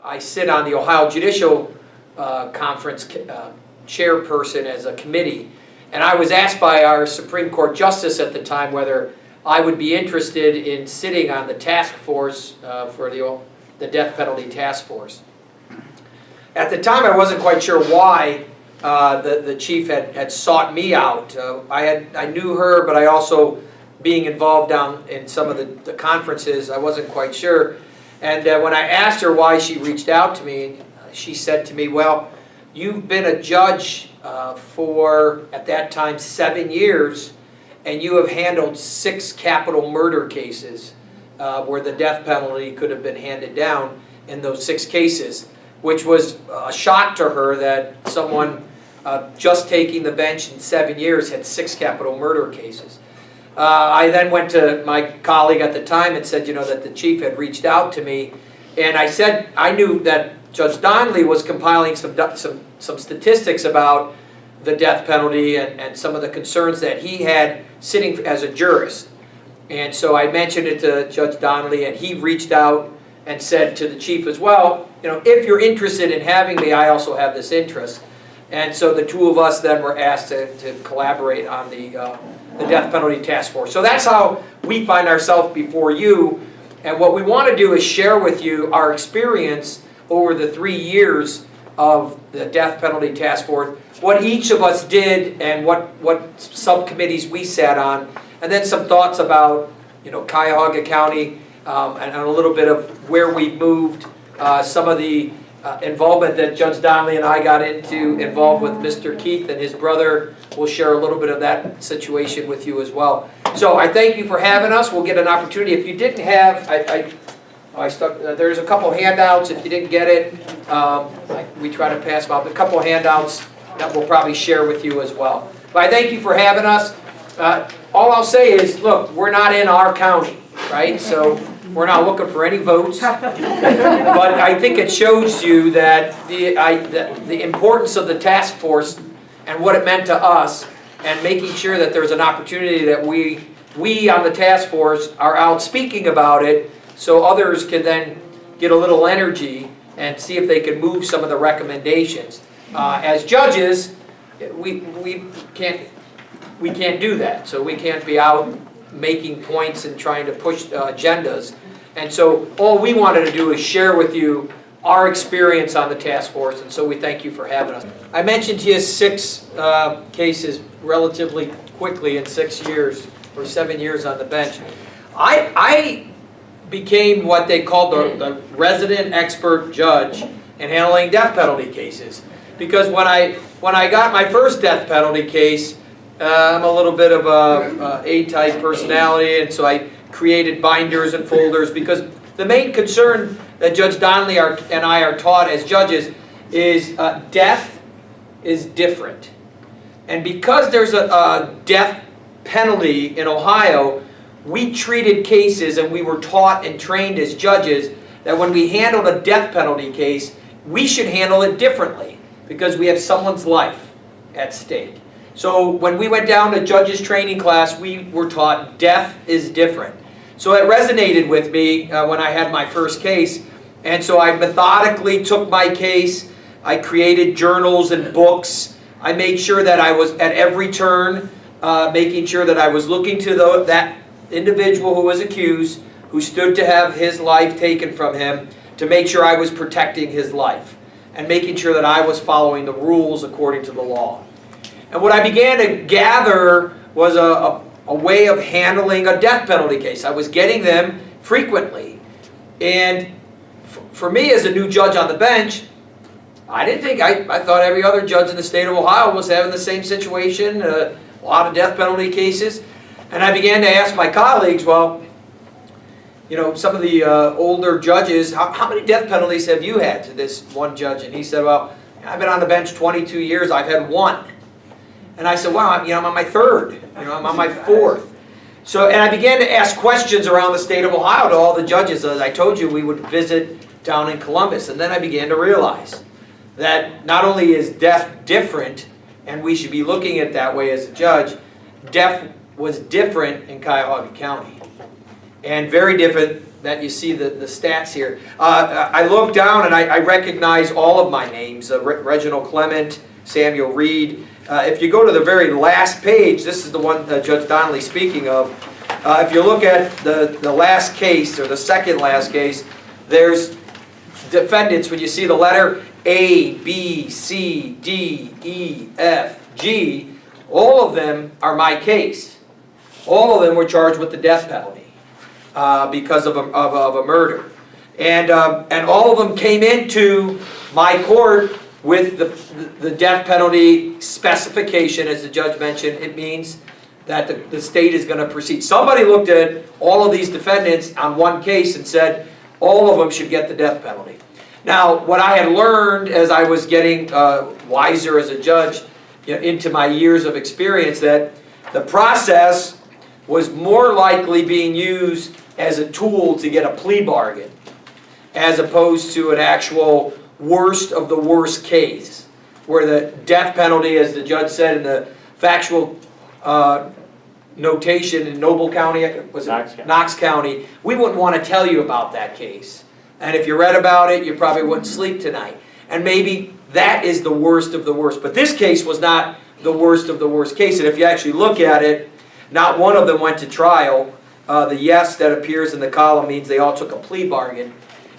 I sit on the Ohio Judicial Conference chairperson as a committee, and I was asked by our Supreme Court Justice at the time whether I would be interested in sitting on the task force for the death penalty task force. At the time, I wasn't quite sure why the chief had sought me out. I knew her, but I also, being involved down in some of the conferences, I wasn't quite sure. And when I asked her why she reached out to me, she said to me, well, you've been a judge for, at that time, 7 years, and you have handled 6 capital murder cases where the death penalty could have been handed down in those 6 cases, which was a shock to her that someone just taking the bench in 7 years had 6 capital murder cases. I then went to my colleague at the time and said, that the chief had reached out to me, and I said I knew that Judge Donnelly was compiling some statistics about the death penalty and some of the concerns that he had sitting as a jurist. And so I mentioned it to Judge Donnelly, and he reached out and said to the chief as well, if you're interested in having me, I also have this interest. And so the two of us then were asked to collaborate on the death penalty task force. So that's how we find ourselves before you. And what we want to do is share with you our experience over the 3 years of the death penalty task force, what each of us did and what subcommittees we sat on, and then some thoughts about Cuyahoga County and a little bit of where we've moved, some of the involvement that Judge Donnelly and I got involved with Mr. Keith and his brother. We'll share a little bit of that situation with you as well. So I thank you for having us. We'll get an opportunity. If you didn't have, there's a couple handouts. If you didn't get it, we try to pass them out. A couple handouts that we'll probably share with you as well. But I thank you for having us. All I'll say is, look, we're not in our county, right? So we're not looking for any votes. But I think it shows you that the importance of the task force and what it meant to us, and making sure that there's an opportunity that we on the task force are out speaking about it, so others can then get a little energy and see if they can move some of the recommendations. As judges, we can't do that. So we can't be out making points and trying to push agendas. And so all we wanted to do is share with you our experience on the task force, and so we thank you for having us. I mentioned to you 6 cases relatively quickly in 6 years, or 7 years on the bench. I became what they called the resident expert judge in handling death penalty cases. Because when I got my first death penalty case, I'm a little bit of a A-type personality, and so I created binders and folders, because the main concern that Judge Donnelly and I are taught as judges is death is different. And because there's a death penalty in Ohio, we treated cases, and we were taught and trained as judges that when we handled a death penalty case, we should handle it differently because we have someone's life at stake. So when we went down to judges training class, we were taught death is different. So it resonated with me when I had my first case, and so I methodically took my case. I created journals and books. I made sure that I was at every turn making sure that I was looking to that individual who was accused, who stood to have his life taken from him, to make sure I was protecting his life and making sure that I was following the rules according to the law. And what I began to gather was a way of handling a death penalty case. I was getting them frequently. And for me as a new judge on the bench, I thought every other judge in the state of Ohio was having the same situation, a lot of death penalty cases. And I began to ask my colleagues, well, some of the older judges, how many death penalties have you had? To this one judge, and he said, well, I've been on the bench 22 years, I've had 1. And I said, wow, I'm on my 3rd, I'm on my 4th. So, and I began to ask questions around the state of Ohio to all the judges. As I told you, we would visit down in Columbus. And then I began to realize that not only is death different, and we should be looking at it that way as a judge, death was different in Cuyahoga County. and very different that you see the stats here. I look down and I recognize all of my names, Reginald Clement, Samuel Reed. If you go to the very last page, this is the one Judge Donnelly's speaking of. If you look at the last case, or the second last case, there's defendants, when you see the letter A, B, C, D, E, F, G, all of them are my case. All of them were charged with the death penalty because of a murder. And all of them came into my court with the death penalty specification. As the judge mentioned, it means that the state is going to proceed. Somebody looked at all of these defendants on one case and said all of them should get the death penalty. Now, what I had learned as I was getting wiser as a judge, into my years of experience, that the process was more likely being used as a tool to get a plea bargain, as opposed to an actual worst of the worst case, where the death penalty, as the judge said in the factual notation in Noble County, was it Knox County, we wouldn't want to tell you about that case. And if you read about it, you probably wouldn't sleep tonight. And maybe that is the worst of the worst. But this case was not the worst of the worst case. And if you actually look at it, not one of them went to trial. The yes that appears in the column means they all took a plea bargain.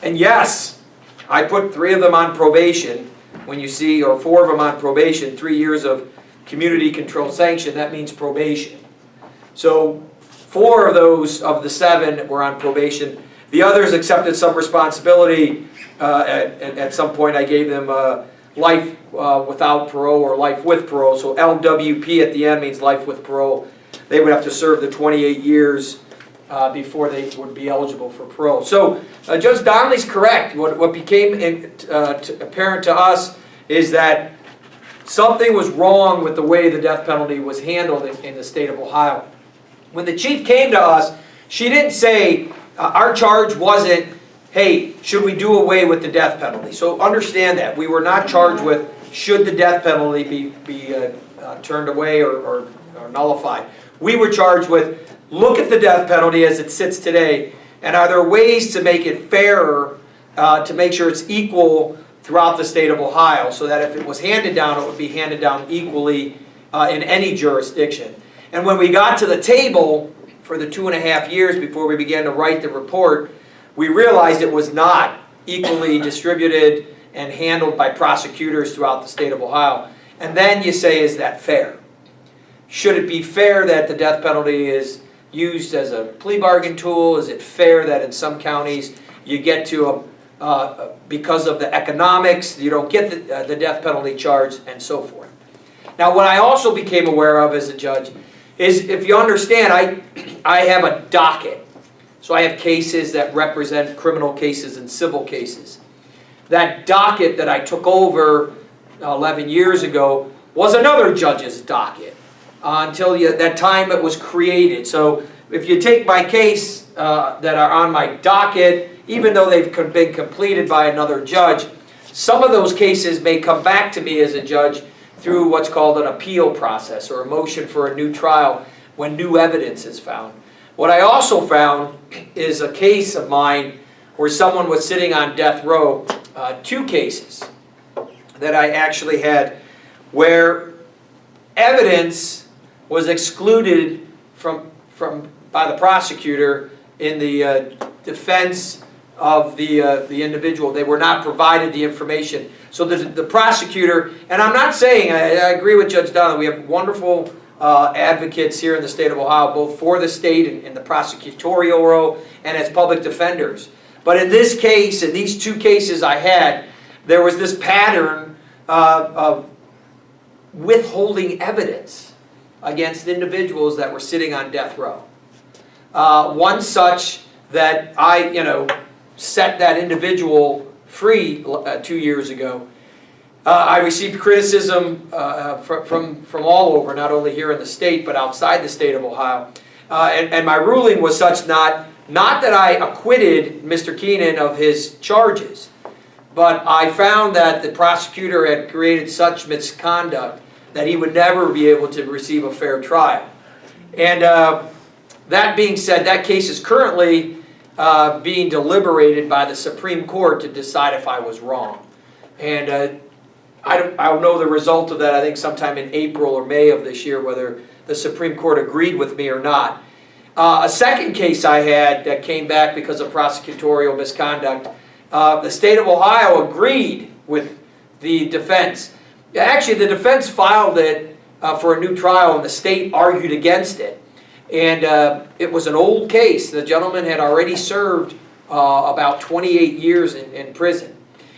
And yes, I put 3 of them on probation. When you see, or 4 of them on probation, 3 years of community controlled sanction, that means probation. So 4 of those, of the 7, were on probation. The others accepted some responsibility. At some point I gave them life without parole or life with parole. So LWP at the end means life with parole. They would have to serve the 28 years before they would be eligible for parole. So Judge Donnelly's correct. What became apparent to us is that something was wrong with the way the death penalty was handled in the state of Ohio. When the chief came to us, she didn't say, our charge wasn't, hey, should we do away with the death penalty? So understand that. We were not charged with, should the death penalty be turned away or nullified. We were charged with, look at the death penalty as it sits today, and are there ways to make it fairer, to make sure it's equal throughout the state of Ohio, so that if it was handed down, it would be handed down equally in any jurisdiction. And when we got to the table for the 2.5 years before we began to write the report, we realized it was not equally distributed and handled by prosecutors throughout the state of Ohio. And then you say, is that fair? Should it be fair that the death penalty is used as a plea bargain tool? Is it fair that in some counties you get to because of the economics, you don't get the death penalty charge, and so forth? Now, what I also became aware of as a judge is, if you understand, I have a docket. So I have cases that represent criminal cases and civil cases. That docket that I took over 11 years ago was another judge's docket until that time it was created. So if you take my case that are on my docket, even though they've been completed by another judge, some of those cases may come back to me as a judge through what's called an appeal process, or a motion for a new trial when new evidence is found. What I also found is a case of mine where someone was sitting on death row, 2 cases that I actually had, where evidence was excluded by the prosecutor in the defense of the individual. They were not provided the information. So the prosecutor, and I'm not saying, I agree with Judge Donnelly, we have wonderful advocates here in the state of Ohio, both for the state in the prosecutorial role and as public defenders. But in this case, in these 2 cases I had, there was this pattern of withholding evidence against individuals that were sitting on death row. One such that I, set that individual free 2 years ago. I received criticism from all over, not only here in the state, but outside the state of Ohio. And my ruling was such not that I acquitted Mr. Keenan of his charges, but I found that the prosecutor had created such misconduct that he would never be able to receive a fair trial. And That being said, that case is currently being deliberated by the Supreme Court to decide if I was wrong. And I'll know the result of that, I think, sometime in April or May of this year, whether the Supreme Court agreed with me or not. A second case I had that came back because of prosecutorial misconduct, the state of Ohio agreed with the defense. Actually, the defense filed it for a new trial, and the state argued against it. And it was an old case. The gentleman had already served about 28 years in prison.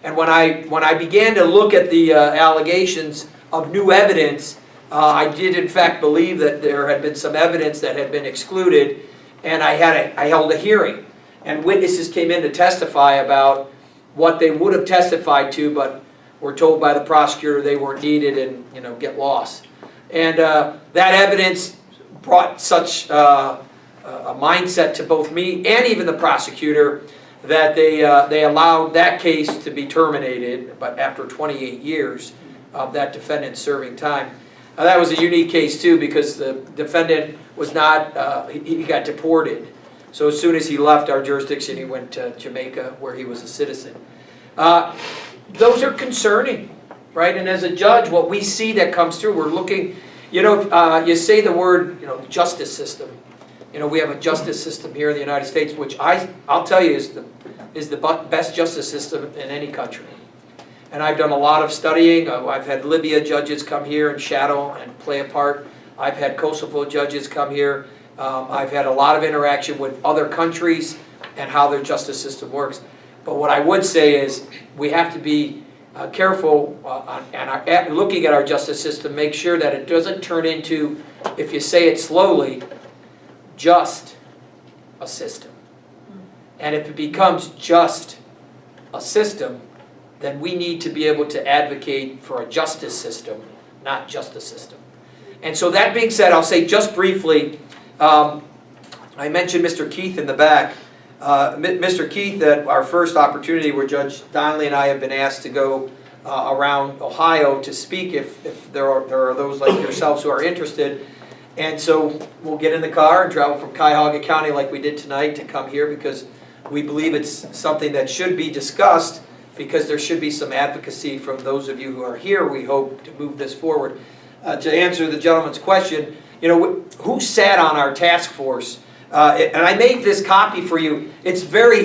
And when I began to look at the allegations of new evidence, I did in fact believe that there had been some evidence that had been excluded, and I held a hearing. And witnesses came in to testify about what they would have testified to, but were told by the prosecutor they weren't needed and get lost. And that evidence brought such a mindset to both me and even the prosecutor that they allowed that case to be terminated, but after 28 years of that defendant serving time. That was a unique case too, because the defendant was not, he got deported. So as soon as he left our jurisdiction, he went to Jamaica, where he was a citizen. Those are concerning, right? And as a judge, what we see that comes through, we're looking, you say the word, justice system. We have a justice system here in the United States, which I'll tell you is the best justice system in any country. And I've done a lot of studying. I've had Libya judges come here and shadow and play a part. I've had Kosovo judges come here. I've had a lot of interaction with other countries and how their justice system works. But what I would say is we have to be careful and looking at our justice system, make sure that it doesn't turn into, if you say it slowly, just a system. And if it becomes just a system, then we need to be able to advocate for a justice system, not just a system. And so that being said, I'll say just briefly, I mentioned Mr. Keith in the back. Mr. Keith, at our first opportunity where Judge Donnelly and I have been asked to go around Ohio to speak if there are those like yourselves who are interested. And so we'll get in the car and travel from Cuyahoga County like we did tonight to come here because we believe it's something that should be discussed, because there should be some advocacy from those of you who are here, we hope, to move this forward. To answer the gentleman's question, who sat on our task force? And I made this copy for you. It's very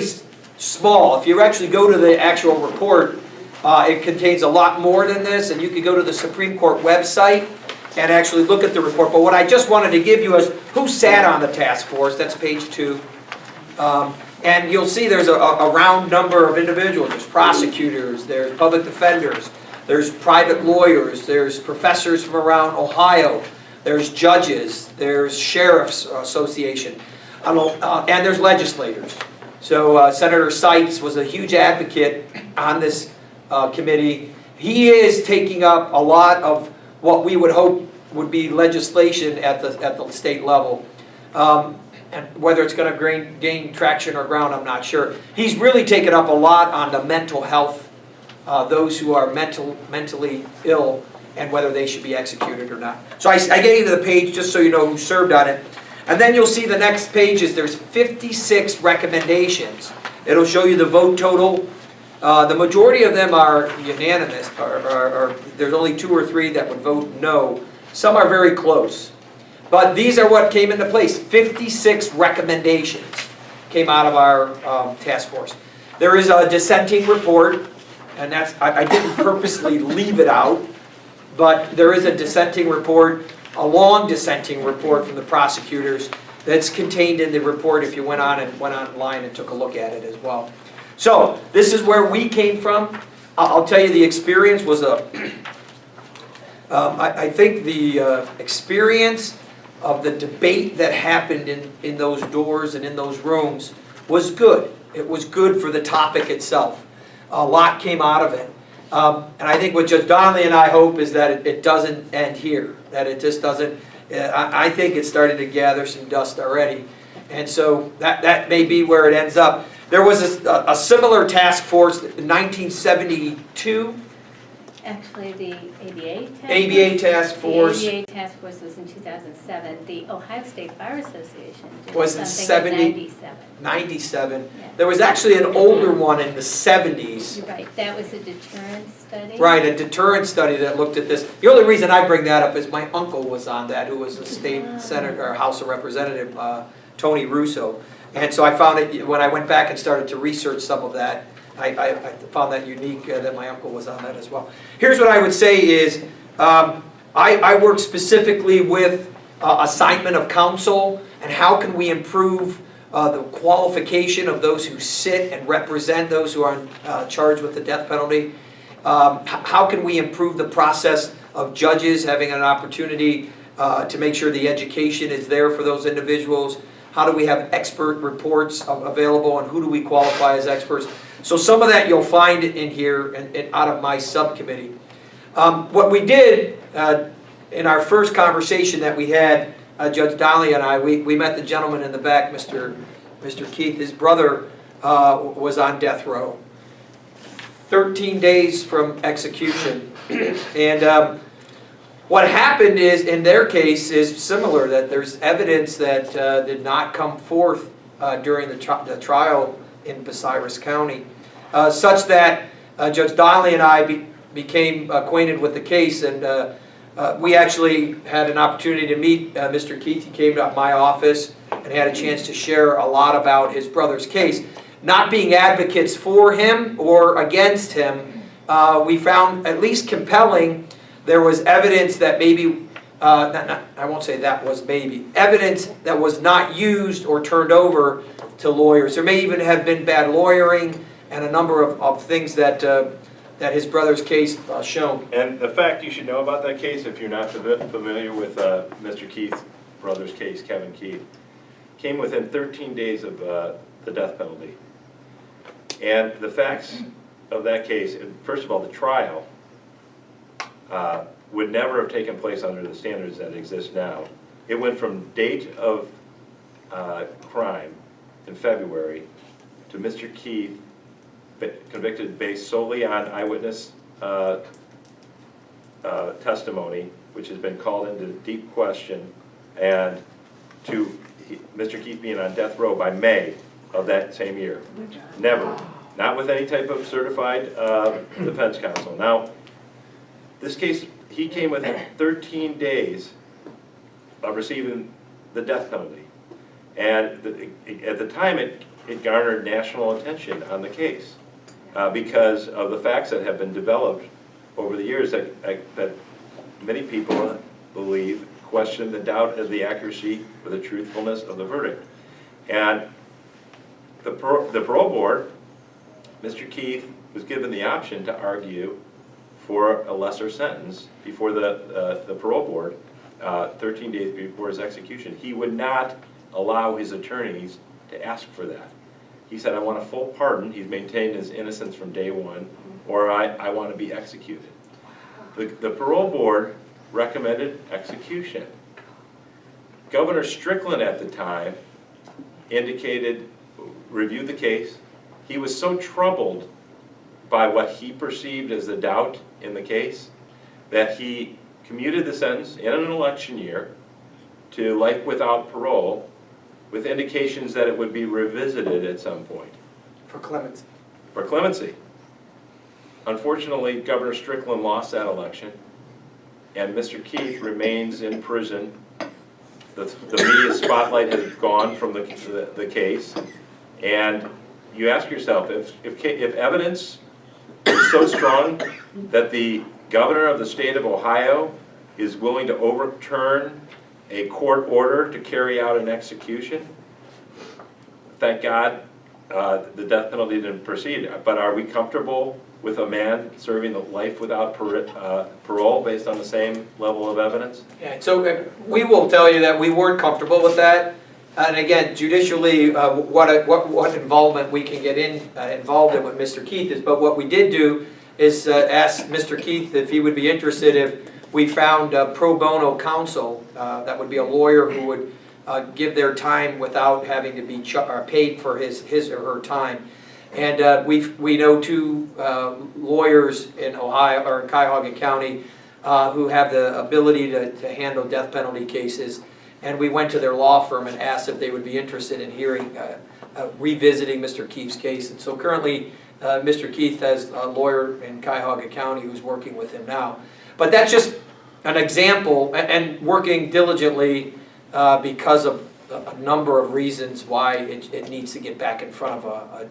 small. If you actually go to the actual report, it contains a lot more than this, and you can go to the Supreme Court website and actually look at the report. But what I just wanted to give you is who sat on the task force. That's page 2. And you'll see there's a round number of individuals. There's prosecutors, there's public defenders, there's private lawyers, there's professors from around Ohio, there's judges, there's sheriff's association, and there's legislators. So Senator Seitz was a huge advocate on this committee. He is taking up a lot of what we would hope would be legislation at the state level. And whether it's going to gain traction or ground, I'm not sure. He's really taken up a lot on the mental health, those who are mentally ill, and whether they should be executed or not. So I gave you the page just so you know who served on it. And then you'll see the next pages, there's 56 recommendations. It'll show you the vote total. The majority of them are unanimous, or there's only 2 or 3 that would vote no. Some are very close. But these are what came into place. 56 recommendations came out of our task force. There is a dissenting report, and I didn't purposely leave it out, but there is a dissenting report, a long dissenting report from the prosecutors that's contained in the report if you went online and took a look at it as well. So this is where we came from. I'll tell you the experience was I think the experience of the debate that happened in those doors and in those rooms was good. It was good for the topic itself. A lot came out of it. And I think what Judge Donnelly and I hope is that it doesn't end here, that it just doesn't, I think it's starting to gather some dust already. And so that may be where it ends up. There was a similar task force in 1972, Actually, the ABA task ABA task force The ABA task force was in 2007. The Ohio State Bar Association did was in something in 97. 97. Yeah. There was actually an older one in the 70s. You're right. That was a deterrence study. Right, a deterrence study that looked at this. The only reason I bring that up is my uncle was on that, who was a state senator or House of Representative, Tony Russo. And so I found it, when I went back and started to research some of that, I found that unique that my uncle was on that as well. Here's what I would say is, I work specifically with assignment of counsel and how can we improve the qualification of those who sit and represent those who are charged with the death penalty. How can we improve the process of judges having an opportunity to make sure the education is there for those individuals? How do we have expert reports available and who do we qualify as experts? So some of that you'll find in here and out of my subcommittee. What we did in our first conversation that we had, Judge Donnelly and I, we met the gentleman in the back, Mr. Keith. His brother was on death row. 13 days from execution. And what happened is, in their case, is similar, that there's evidence that did not come forth during the trial in Bucyrus County, such that Judge Donnelly and I became acquainted with the case, and we actually had an opportunity to meet Mr. Keith. He came to my office and had a chance to share a lot about his brother's case. Not being advocates for him or against him, we found at least compelling. There was evidence that maybe, I won't say that was maybe, evidence that was not used or turned over to lawyers. There may even have been bad lawyering and a number of things that that his brother's case shown. And the fact you should know about that case, if you're not familiar with Mr. Keith's brother's case, Kevin Keith, came within 13 days of the death penalty. And the facts of that case, first of all, the trial would never have taken place under the standards that exist now. It went from date of crime in February to Mr. Keith convicted based solely on eyewitness testimony, which has been called into deep question, and to Mr. Keith being on death row by May of that same year. Never. Not with any type of certified defense counsel. Now, this case, he came within 13 days of receiving the death penalty. And at the time, it garnered national attention on the case because of the facts that have been developed over the years that many people believe question the doubt of the accuracy or the truthfulness of the verdict. And the parole board, Mr. Keith was given the option to argue for a lesser sentence before the parole board 13 days before his execution. He would not allow his attorneys to ask for that. He said, I want a full pardon. He's maintained his innocence from day one, or I want to be executed. The parole board recommended execution. Governor Strickland at the time reviewed the case. He was so troubled by what he perceived as the doubt in the case that he commuted the sentence in an election year to life without parole, with indications that it would be revisited at some point. For clemency. For clemency. Unfortunately, Governor Strickland lost that election, and Mr. Keith remains in prison. The media spotlight has gone from the case, and you ask yourself, if evidence is so strong that the governor of the state of Ohio is willing to overturn a court order to carry out an execution, thank God the death penalty didn't proceed. But are we comfortable with a man serving the life without parole based on the same level of evidence? Yeah, so we will tell you that we weren't comfortable with that. And again, judicially, what involvement we can get involved in with Mr. Keith is, but what we did do is ask Mr. Keith if he would be interested if we found pro bono counsel, that would be a lawyer who would give their time without having to be paid for his or her time. And we know two lawyers in Ohio, or in Cuyahoga County, who have the ability to handle death penalty cases. And we went to their law firm and asked if they would be interested in hearing, revisiting Mr. Keith's case. And so currently, Mr. Keith has a lawyer in Cuyahoga County who's working with him now. But that's just an example, and working diligently because of a number of reasons why it needs to get back in front of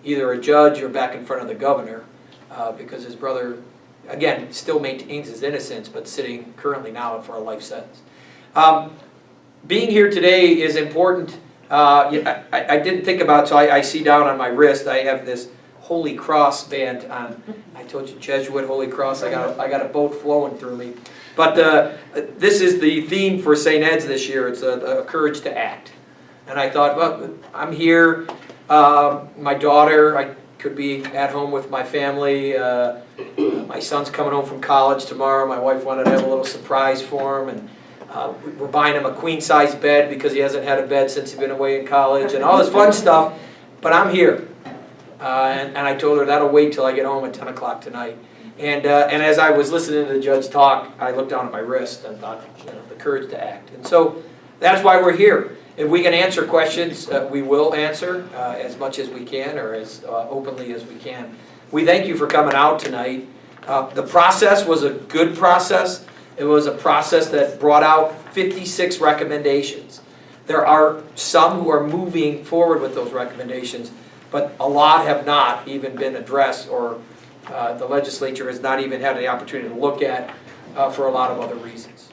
either a judge or back in front of the governor, because his brother, again, still maintains his innocence, but sitting currently now for a life sentence. Being here today is important. I didn't think about, so I see down on my wrist, I have this Holy Cross band on. I told you, Jesuit Holy Cross, I got a boat flowing through me. But this is the theme for St. Ed's this year. It's a courage to act. And I thought, well, I'm here. My daughter, I could be at home with my family. My son's coming home from college tomorrow. My wife wanted to have a little surprise for him. And we're buying him a queen-size bed because he hasn't had a bed since he's been away in college and all this fun stuff. But I'm here. And I told her that'll wait till I get home at 10 o'clock tonight. And as I was listening to the judge talk, I looked down at my wrist and thought, the courage to act. And so that's why we're here. If we can answer questions, we will answer as much as we can, or as openly as we can. We thank you for coming out tonight. The process was a good process. It was a process that brought out 56 recommendations. There are some who are moving forward with those recommendations, but a lot have not even been addressed, or the legislature has not even had the opportunity to look at for a lot of other reasons.